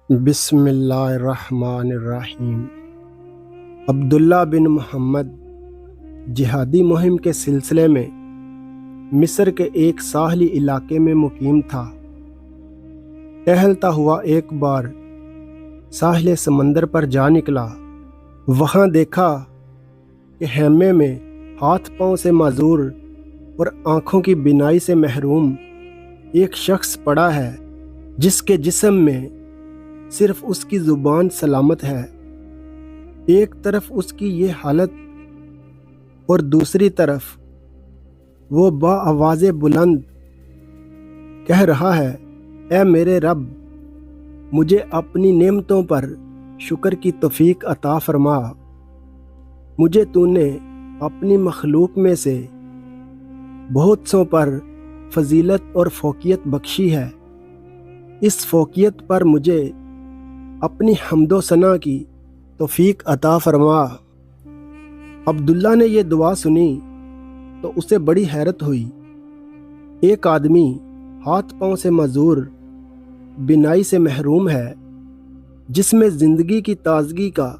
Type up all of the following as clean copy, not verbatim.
بسم اللہ الرحمن الرحیم۔ عبداللہ بن محمد جہادی مہم کے سلسلے میں مصر کے ایک ساحلی علاقے میں مقیم تھا۔ ٹہلتا ہوا ایک بار ساحل سمندر پر جا نکلا۔ وہاں دیکھا کہ خیمے میں ہاتھ پاؤں سے معذور اور آنکھوں کی بینائی سے محروم ایک شخص پڑا ہے، جس کے جسم میں صرف اس کی زبان سلامت ہے۔ ایک طرف اس کی یہ حالت اور دوسری طرف وہ با آواز بلند کہہ رہا ہے، اے میرے رب، مجھے اپنی نعمتوں پر شکر کی توفیق عطا فرما۔ مجھے تو نے اپنی مخلوق میں سے بہت سوں پر فضیلت اور فوقیت بخشی ہے۔ اس فوقیت پر مجھے اپنی حمد و ثنا کی توفیق عطا فرما۔ عبداللہ نے یہ دعا سنی تو اسے بڑی حیرت ہوئی۔ ایک آدمی ہاتھ پاؤں سے معذور، بینائی سے محروم ہے، جس میں زندگی کی تازگی کا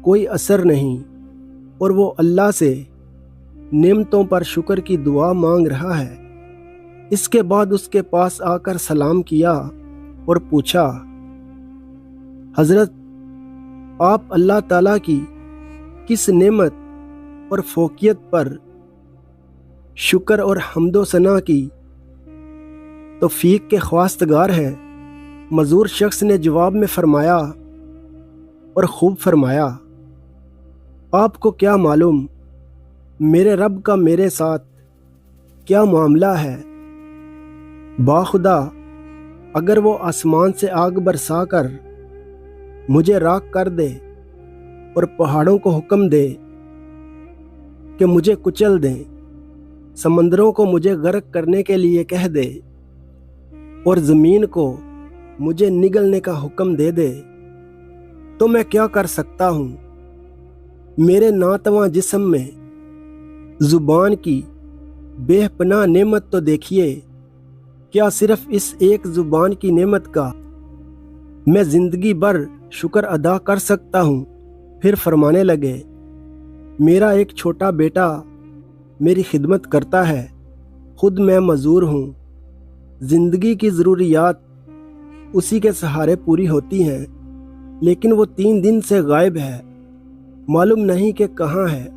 کوئی اثر نہیں، اور وہ اللہ سے نعمتوں پر شکر کی دعا مانگ رہا ہے۔ اس کے بعد اس کے پاس آ کر سلام کیا اور پوچھا، حضرت، آپ اللہ تعالیٰ کی کس نعمت اور فوقیت پر شکر اور حمد و ثنا کی توفیق کے خواستگار ہیں؟ معذور شخص نے جواب میں فرمایا، اور خوب فرمایا، آپ کو کیا معلوم میرے رب کا میرے ساتھ کیا معاملہ ہے؟ باخدا اگر وہ آسمان سے آگ برسا کر مجھے راکھ کر دے اور پہاڑوں کو حکم دے کہ مجھے کچل دیں، سمندروں کو مجھے غرق کرنے کے لیے کہہ دے اور زمین کو مجھے نگلنے کا حکم دے دے، تو میں کیا کر سکتا ہوں؟ میرے ناتواں جسم میں زبان کی بے پناہ نعمت تو دیکھیے، کیا صرف اس ایک زبان کی نعمت کا میں زندگی بھر شکر ادا کر سکتا ہوں؟ پھر فرمانے لگے، میرا ایک چھوٹا بیٹا میری خدمت کرتا ہے، خود میں معذور ہوں، زندگی کی ضروریات اسی کے سہارے پوری ہوتی ہیں، لیکن وہ 3 دن سے غائب ہے، معلوم نہیں کہ کہاں ہے۔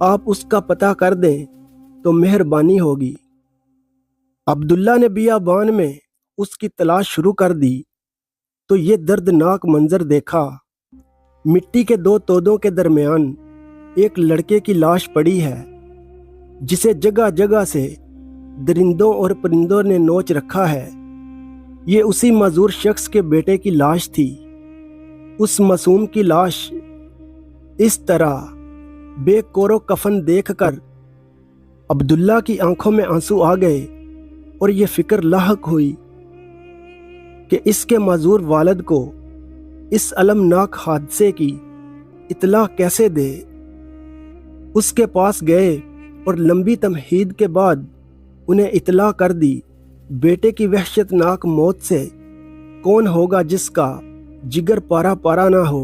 آپ اس کا پتہ کر دیں تو مہربانی ہوگی۔ عبداللہ نے بیابان میں اس کی تلاش شروع کر دی تو یہ دردناک منظر دیکھا۔ مٹی کے 2 تودوں کے درمیان ایک لڑکے کی لاش پڑی ہے، جسے جگہ جگہ سے درندوں اور پرندوں نے نوچ رکھا ہے۔ یہ اسی معذور شخص کے بیٹے کی لاش تھی۔ اس معصوم کی لاش اس طرح بے کور و کفن دیکھ کر عبداللہ کی آنکھوں میں آنسو آ گئے، اور یہ فکر لاحق ہوئی کہ اس کے معذور والد کو اس المناک حادثے کی اطلاع کیسے دے۔ اس کے پاس گئے اور لمبی تمہید کے بعد انہیں اطلاع کر دی۔ بیٹے کی وحشت ناک موت سے کون ہوگا جس کا جگر پارا پارا نہ ہو؟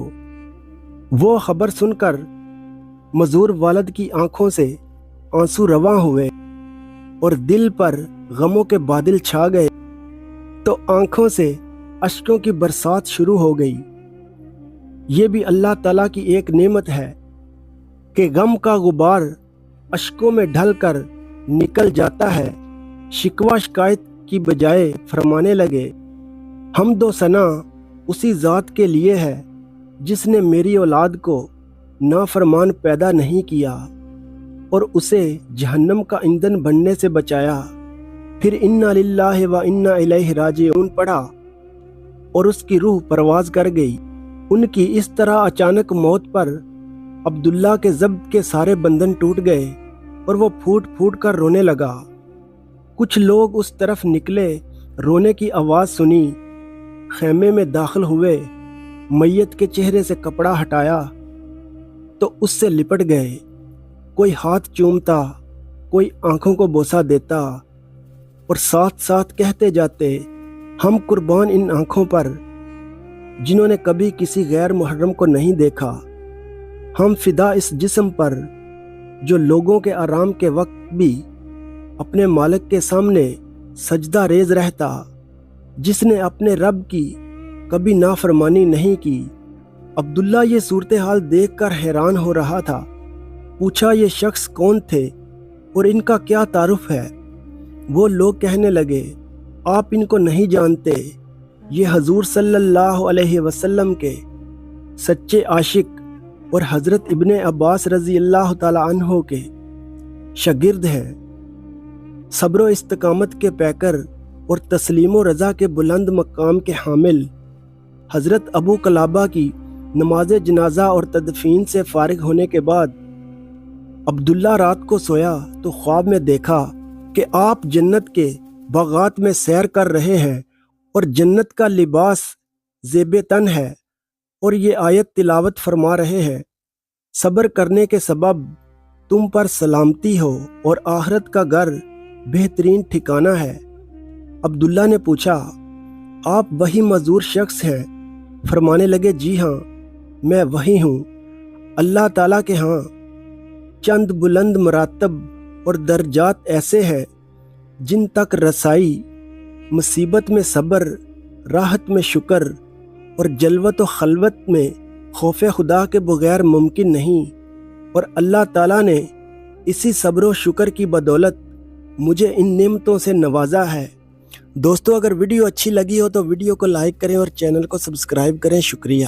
وہ خبر سن کر معذور والد کی آنکھوں سے آنسو رواں ہوئے اور دل پر غموں کے بادل چھا گئے، تو آنکھوں سے اشکوں کی برسات شروع ہو گئی۔ یہ بھی اللہ تعالیٰ کی ایک نعمت ہے کہ غم کا غبار اشکوں میں ڈھل کر نکل جاتا ہے۔ شکوہ شکایت کی بجائے فرمانے لگے، حمد و ثنا اسی ذات کے لیے ہے جس نے میری اولاد کو نافرمان پیدا نہیں کیا اور اسے جہنم کا ایندھن بننے سے بچایا۔ پھر انا للہ و انا الیہ راجعون پڑھا اور اس کی روح پرواز کر گئی۔ ان کی اس طرح اچانک موت پر عبداللہ کے ضبط کے سارے بندھن ٹوٹ گئے اور وہ پھوٹ پھوٹ کر رونے لگا۔ کچھ لوگ اس طرف نکلے، رونے کی آواز سنی، خیمے میں داخل ہوئے، میت کے چہرے سے کپڑا ہٹایا تو اس سے لپٹ گئے۔ کوئی ہاتھ چومتا، کوئی آنکھوں کو بوسہ دیتا، اور ساتھ ساتھ کہتے جاتے، ہم قربان ان آنکھوں پر جنہوں نے کبھی کسی غیر محرم کو نہیں دیکھا۔ ہم فدا اس جسم پر جو لوگوں کے آرام کے وقت بھی اپنے مالک کے سامنے سجدہ ریز رہتا، جس نے اپنے رب کی کبھی نافرمانی نہیں کی۔ عبداللہ یہ صورتحال دیکھ کر حیران ہو رہا تھا۔ پوچھا یہ شخص کون تھے اور ان کا کیا تعارف ہے؟ وہ لوگ کہنے لگے آپ ان کو نہیں جانتے، یہ حضور صلی اللہ علیہ وسلم کے سچے عاشق اور حضرت ابن عباس رضی اللہ تعالی عنہ کے شاگرد ہیں، صبر و استقامت کے پیکر اور تسلیم و رضا کے بلند مقام کے حامل۔ حضرت ابو قلابہ کی نماز جنازہ اور تدفین سے فارغ ہونے کے بعد عبداللہ رات کو سویا تو خواب میں دیکھا کہ آپ جنت کے باغات میں سیر کر رہے ہیں اور جنت کا لباس زیب تن ہے، اور یہ آیت تلاوت فرما رہے ہیں، صبر کرنے کے سبب تم پر سلامتی ہو اور آخرت کا گھر بہترین ٹھکانہ ہے۔ عبداللہ نے پوچھا آپ وہی معذور شخص ہیں؟ فرمانے لگے جی ہاں میں وہی ہوں۔ اللہ تعالیٰ کے ہاں چند بلند مراتب اور درجات ایسے ہیں جن تک رسائی مصیبت میں صبر، راحت میں شکر اور جلوت و خلوت میں خوف خدا کے بغیر ممکن نہیں، اور اللہ تعالیٰ نے اسی صبر و شکر کی بدولت مجھے ان نعمتوں سے نوازا ہے۔ دوستو اگر ویڈیو اچھی لگی ہو تو ویڈیو کو لائک کریں اور چینل کو سبسکرائب کریں۔ شکریہ۔